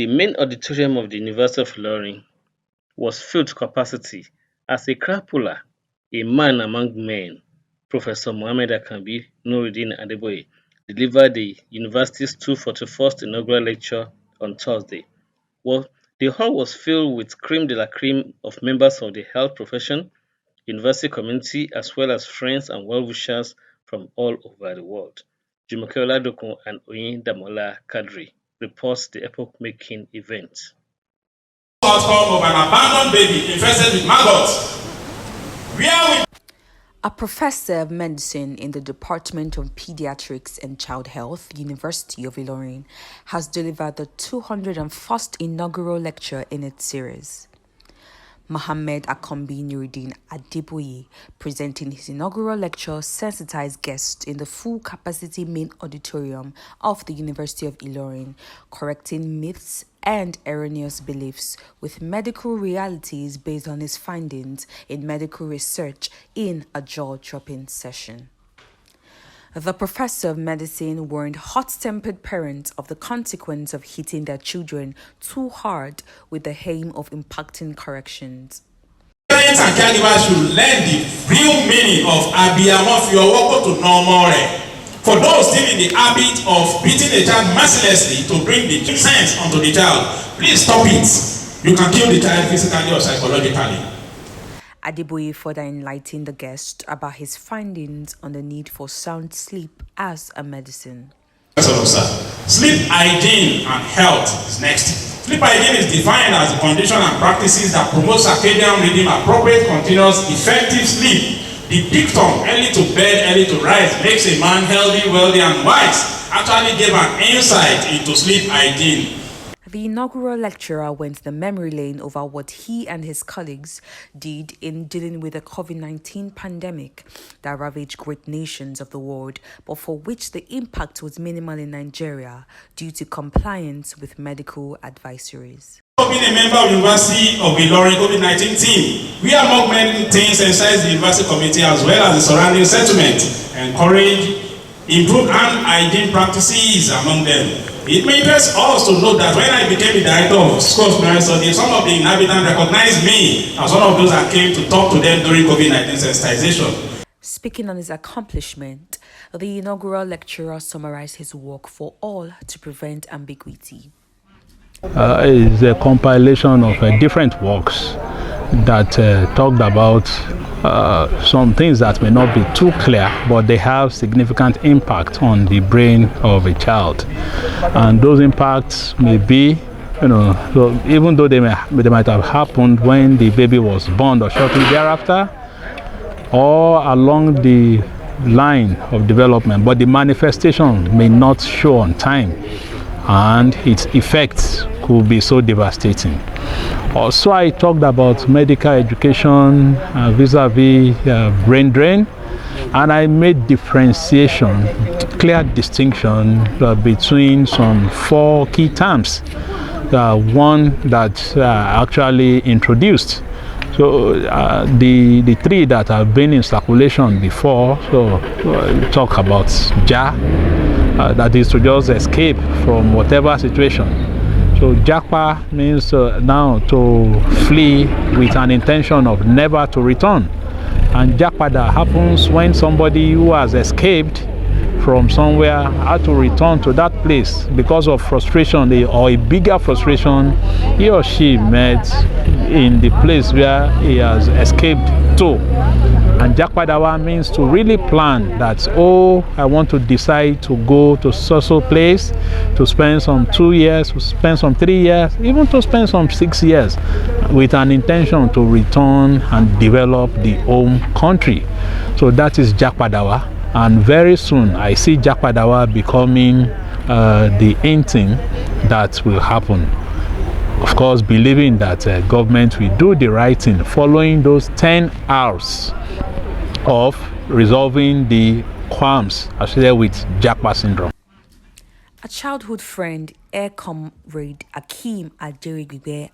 The main auditorium of the University of Ilorin was filled to capacity as a crowd puller, a man among men, Professor M.A.N.ADEBOYE, delivered the university's 241st inaugural lecture on Thursday. Well, the hall was filled with creme de la creme of members of the health profession, university community, as well as friends and well-wishers from all over the world. Jumoke Oladokun and Oyin Damola Kadri reports the epoch-making event. Outcome of an abandoned baby infested with maggots. A professor of medicine in the Department of Pediatrics and Child Health, University of Ilorin, has delivered the 201st inaugural lecture in its series. Mohammed Akombi Nuruddin Adeboye, presenting his inaugural lecture, sensitized guests in the full-capacity main auditorium of the University of Ilorin, correcting myths and erroneous beliefs with medical realities based on his findings in medical research in a jaw-dropping session. The professor of medicine warned hot-tempered parents of the consequence of hitting their children too hard with the aim of impacting corrections. Parents and caregivers should learn the real meaning of abiyamo fi owo to normal. For those still in the habit of beating a child mercilessly to bring the sense onto the child, please stop it. You can kill the child physically or psychologically. Adeboye further enlightened the guest about his findings on the need for sound sleep as a medicine. Sleep hygiene and health is next. Sleep hygiene is defined as the condition and practices that promote circadian rhythm, appropriate, continuous, effective sleep. The dictum, early to bed, early to rise, makes a man healthy, wealthy, and wise, actually gave an insight into sleep hygiene. The inaugural lecturer went the memory lane over what he and his colleagues did in dealing with the COVID-19 pandemic that ravaged great nations of the world, but for which the impact was minimal in Nigeria due to compliance with medical advisories. Being a member of the University of Ilorin COVID-19 team, we among many things inside the university committee as well as the surrounding settlement encourage improved hand hygiene practices among them. It may interest us to note that when I became the director of School of Marine Studies, some of the inhabitants recognized me as one of those that came to talk to them during COVID-19 sensitization. Speaking on his accomplishment, the inaugural lecturer summarized his work for all to prevent ambiguity. It's a compilation of different works that talked about some things that may not be too clear, but they have significant impact on the brain of a child. And those impacts may be, so even though they might have happened when the baby was born or shortly thereafter, or along the line of development, but the manifestation may not show on time, and its effects could be so devastating. Also, I talked about medical education vis-a-vis brain drain, and I made differentiation, clear distinction between some 4 key terms. One that actually introduced. So the 3 that have been in circulation before, so talk about JA, that is to just escape from whatever situation. So Japa means now to flee with an intention of never to return. And Japada happens when somebody who has escaped from somewhere had to return to that place because of frustration or a bigger frustration he or she met in the place where he has escaped to. And Jakpadawa means to really plan that, I want to decide to go to so place to spend some 2 years, to spend some 3 years, even to spend some 6 years with an intention to return and develop the home country. So that is Jakpadawa. And very soon I see Jakpadawa becoming the end thing that will happen. Of course, believing that government will do the right thing, following those 10 hours of resolving the qualms associated with Japa syndrome. A childhood friend, Air Comrade M.A.N.ADEBOYE,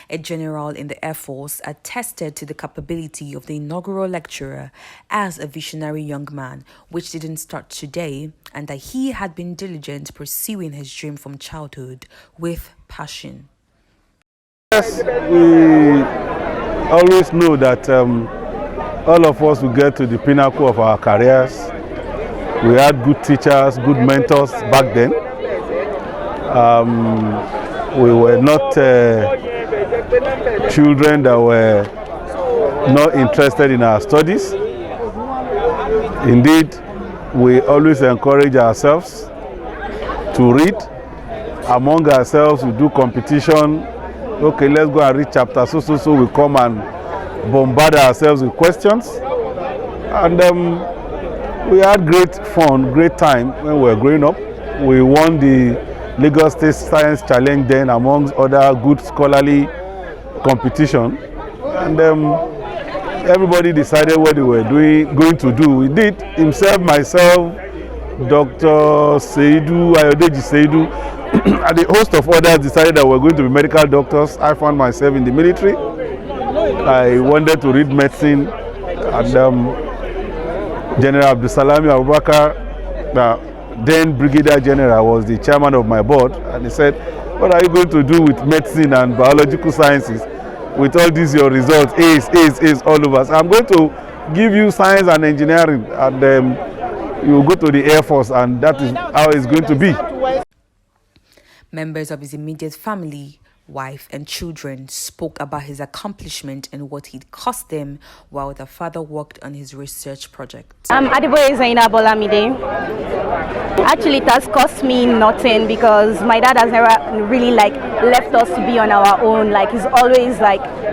a general in the Air Force, attested to the capability of the inaugural lecturer as a visionary young man, which didn't start today, and that he had been diligent pursuing his dream from childhood with passion. Yes, we always know that all of us will get to the pinnacle of our careers. We had good teachers, good mentors back then. We were not children that were not interested in our studies. Indeed, we always encourage ourselves to read. Among ourselves, we do competition. Okay, let's go and read chapter so we come and bombard ourselves with questions. And we had great fun, great time when we were growing up. We won the Lagos State Science Challenge then, amongst other good scholarly competition. And everybody decided what they were going to do. We did, himself, myself, Dr. Ayodeji Seidu, and a host of others decided that we were going to be medical doctors. I found myself in the military. I wanted to read medicine, and General Abdusalami Abubakar, then Brigadier General, was the chairman of my board, and he said, "What are you going to do with medicine and biological sciences with all these your results? A's all over. So I'm going to give you science and engineering, and you go to the Air Force, and that is how it's going to be." Members of his immediate family, wife and children spoke about his accomplishment and what it cost them while the father worked on his research project. Adeboye Olamide. Actually, it has cost me nothing because my dad has never really left us to be on our own. He's always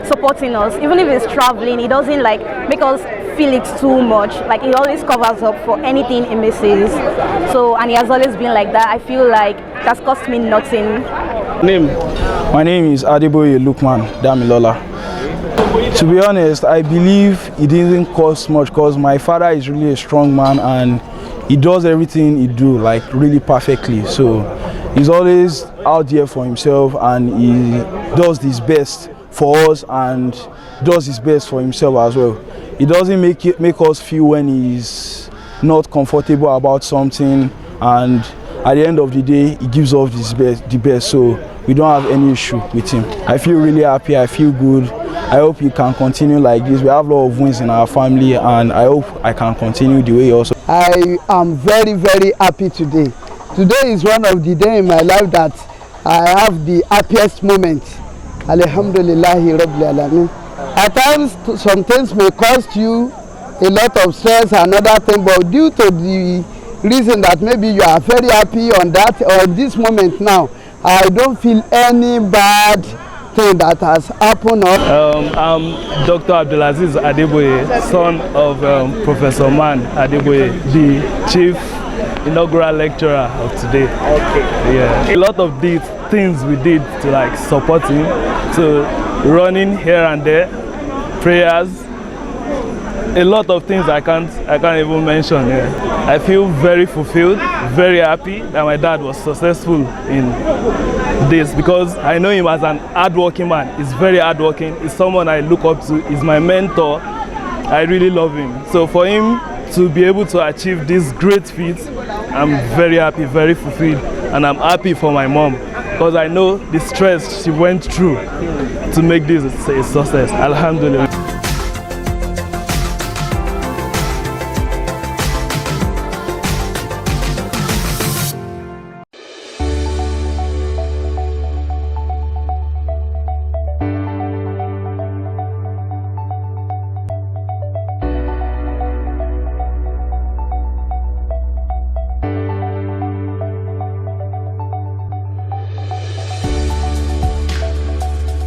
supporting us. Even if he's traveling, he doesn't make us feel it too much. He always covers up for anything he misses. So, and he has always been like that. I feel like it has cost me nothing. My name is Adeboye Lukman Damilola. To be honest, I believe it didn't cost much because my father is really a strong man and he does everything he do really perfectly. So he's always out there for himself and he does his best for us and does his best for himself as well. He doesn't make us feel when he's not comfortable about something, and at the end of the day, he gives us the best. So we don't have any issue with him. I feel really happy. I feel good. I hope he can continue like this. We have a lot of wins in our family, and I hope I can continue the way he also. I am very, very happy today. Today is one of the days in my life that I have the happiest moment. Alhamdulillahi Rabbil Alamin. At times, some things may cost you a lot of stress and other things, but due to the reason that maybe you are very happy on that or this moment now, I don't feel any bad thing that has happened. I'm Dr. Abdulaziz Adeboye, son of Professor M.A.N.ADEBOYE, the chief inaugural lecturer of today. Okay. Yeah. A lot of these things we did to support him, so running here and there, prayers, a lot of things I can't even mention here. I feel very fulfilled, very happy that my dad was successful in this because I know him as an hardworking man. He's very hardworking. He's someone I look up to. He's my mentor. I really love him. So for him to be able to achieve this great feat, I'm very happy, very fulfilled, and I'm happy for my mom because I know the stress she went through to make this a success. Alhamdulillah.